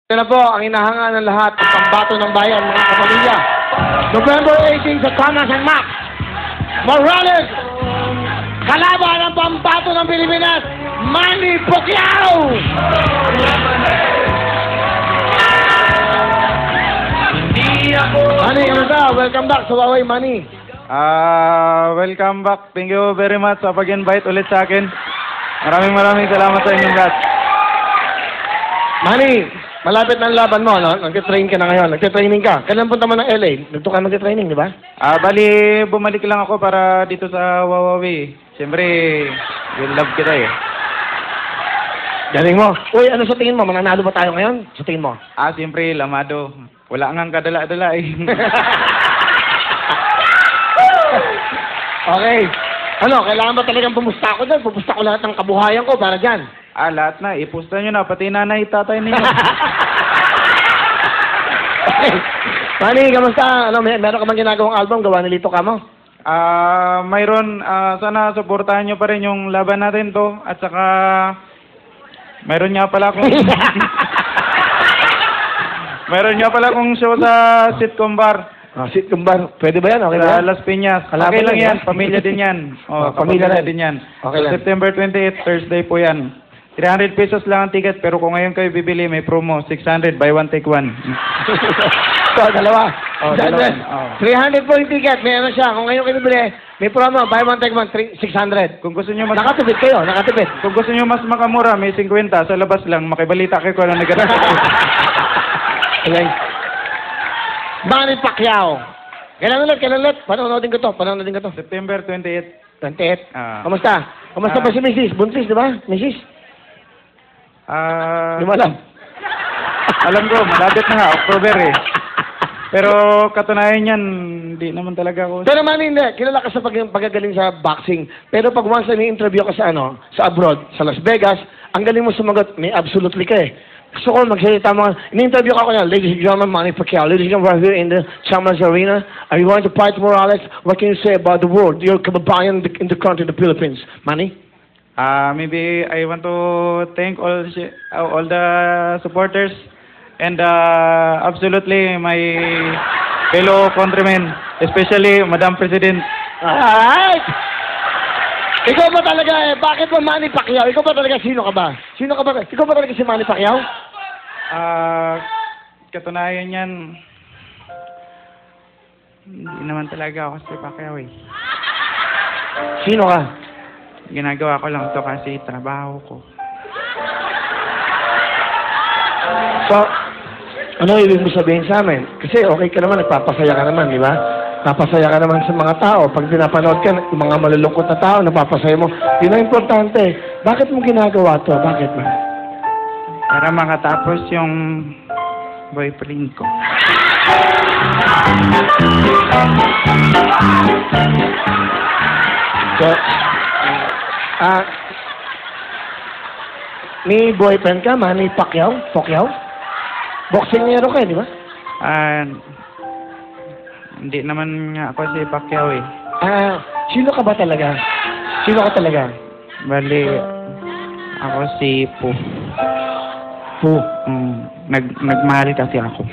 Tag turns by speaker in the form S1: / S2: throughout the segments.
S1: Ito na po ang inahanga ng lahat ng pambato ng bayan, mga kapamilya. November 18 sa Thomas and Max Morales, kalaban ng pambato ng Pilipinas, Manny Pacquiao! Manny, ano ka? Welcome back sa Huawei, Manny.
S2: Welcome back. Thank you very much sa pag-invite ulit sa akin. Maraming salamat sa inyong lahat.
S1: Manny, malapit na ang laban mo, no? Nagtitrain ka na ngayon. Nagtitraining ka. Kailan punta mo ng LA? Dito ka magtitraining, di ba?
S2: Bali, bumalik lang ako para dito sa Huawei. Siyempre, will love kita eh.
S1: Galing mo. Uy, ano sa tingin mo? Mananalo ba tayo ngayon? Sa tingin mo?
S2: Siyempre, lamado. Wala ngang kadala-dala eh.
S1: Okay. Ano, kailangan ba talagang pumusta ko dyan? Pumusta ko lahat ng kabuhayan ko para dyan.
S2: Lahat na. Ipusta nyo na. Pati nanay, tatay ninyo.
S1: Okay. Manny, kamusta? Ano, meron ka bang ginagawang album? Gawa ni Lito Camo?
S2: Mayroon, sana supportahan nyo pa rin yung laban natin to. At saka, mayroon nga pala akong... mayroon nga pala akong show sa sitcom bar.
S1: Sitcom bar. Pwede ba yan? Okay ba
S2: Sa
S1: yan?
S2: Las Piñas.
S1: Kalaban
S2: Okay lang
S1: yan,
S2: yan.
S1: ha?
S2: Pamilya din yan.
S1: Pamilya rin.
S2: din yan.
S1: Okay lang.
S2: September 28, Thursday po yan. 300 pesos lang ang ticket, pero kung ngayon kayo bibili, may promo. 600, buy one, take one.
S1: So, dalawa.
S2: Dalawa.
S1: 300 po yung ticket. May ano siya. Kung ngayon kayo bibili, may promo. Buy one, take one. 600.
S2: Kung gusto nyo mas...
S1: Nakatipid kayo. Nakatipid.
S2: Kung gusto nyo mas makamura, may 50. Sa labas lang, makibalita kayo kung anong nagkataon.
S1: Okay. Manny Pacquiao. Kailan ulit? Panonoodin ko to.
S2: September 28.
S1: 28.
S2: Ah.
S1: Kamusta? Kamusta ba si Mrs.? Buntis, di ba? Mrs.? Di mo alam.
S2: Alam ko, malapit na nga, October eh. Pero katunayan yan, hindi naman talaga ako...
S1: Pero Manny, hindi. Kilala ka sa pagagaling sa boxing. Pero pag once na ni-interview ka sa sa abroad, sa Las Vegas, ang galing mo sumagot, may absolutely ka eh. Gusto ko magsalita mo. In-interview ka niya, ladies and gentlemen, Manny Pacquiao. Ladies and gentlemen, we're here in the Chambers Arena. Are you going to fight Morales? What can you say about the world? Your kababayan in the country, the Philippines. Manny?
S2: Maybe I want to thank all the supporters and absolutely my fellow countrymen, especially Madam President.
S1: Alright! Ikaw ba talaga bakit ba Manny Pacquiao? Ikaw ba talaga, sino ka ba? Ikaw ba talaga si Manny Pacquiao?
S2: Katunayan yan, hindi naman talaga ako si Pacquiao eh.
S1: Sino ka?
S2: Ginagawa ko lang to kasi trabaho ko.
S1: So, ano ibig mo sabihin sa amin? Kasi okay ka naman, nagpapasaya ka naman, di ba? Napasaya ka naman sa mga tao. Pag pinapanood ka, yung mga malulungkot na tao, napapasaya mo. Yun ang importante. Bakit mo ginagawa to? Bakit man?
S2: Para makatapos yung boyfriend ko.
S1: So, may boyfriend ka, Manny Pacquiao? Boksingero ka, di ba?
S2: Hindi naman nga ako si Pacquiao eh.
S1: Sino ka ba talaga?
S2: Bali, ako si Po. Nagmahal kasi ako.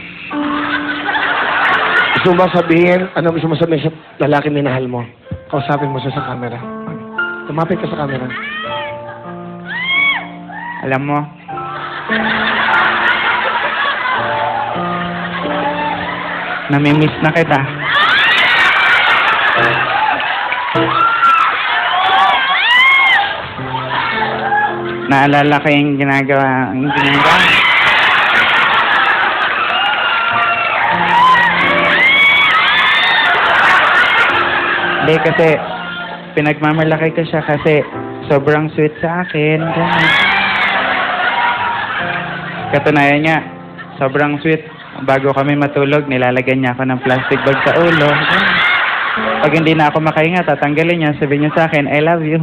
S1: Gusto mo ba sabihin, ano gusto mo sabihin sa lalaki minahal mo? Kausapin mo siya sa camera. Tumapit ka sa camera.
S2: Alam mo, namimiss na kita. Naalala ko yung ginagawa. Hindi kasi pinagmamalaki ko siya kasi sobrang sweet sa akin. Katunayan niya, sobrang sweet. Bago kami matulog, nilalagyan niya ako ng plastic bag sa ulo. Pag hindi na ako makahinga, tatanggalin niya. Sabihin niya sa akin, I love you.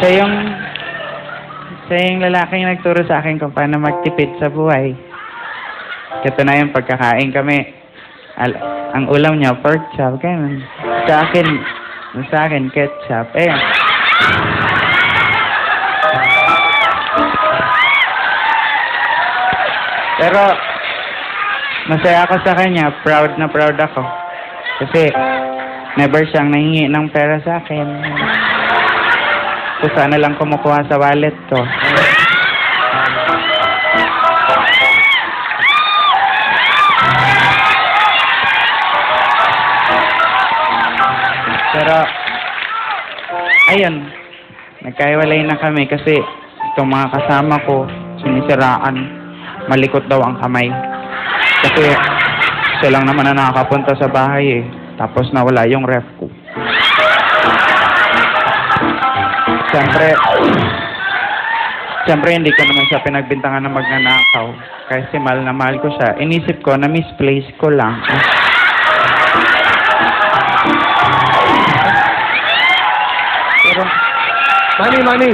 S2: Siya yung lalaking nagturo sa akin kung paano magtipid sa buhay. Katunayan, pagkakain kami, ang ulam niya, pork chop. Kaya sa akin, ketchup. Pero, masaya ako sa kanya. Proud na proud ako. Kasi, never siyang nahingi ng pera sa akin. So, sana lang kumukuha sa wallet ko. Pero, ayun, nagkahiwalay na kami kasi itong mga kasama ko, sinisiraan, malikot daw ang kamay. Kasi, siya lang naman na nakakapunta sa bahay eh. Tapos nawala yung ref ko. Siyempre, hindi ko naman siya pinagbintangan na magnanakaw. Kasi mahal na mahal ko siya. Inisip ko na misplace ko lang.
S1: Pero, Manny,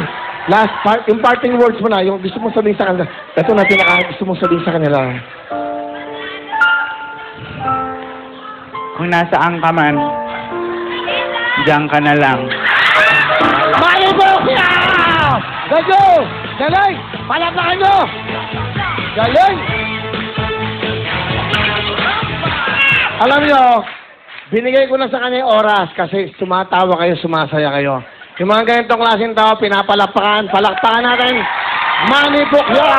S1: last part, yung parting words mo na, yung gusto mong sabihin sa kanila. Ito na gusto mong sabihin sa kanila.
S2: Kung nasaan ka man, diyan ka na lang.
S1: Manny Bokya! Gago! Galing! Palapakan nyo! Galing! Alam nyo, binigay ko na sa kanya yung oras kasi tumatawa kayo, sumasaya kayo. Yung mga ganitong klaseng tao, pinapalakpakan, palakpakan natin. Manny Bokya!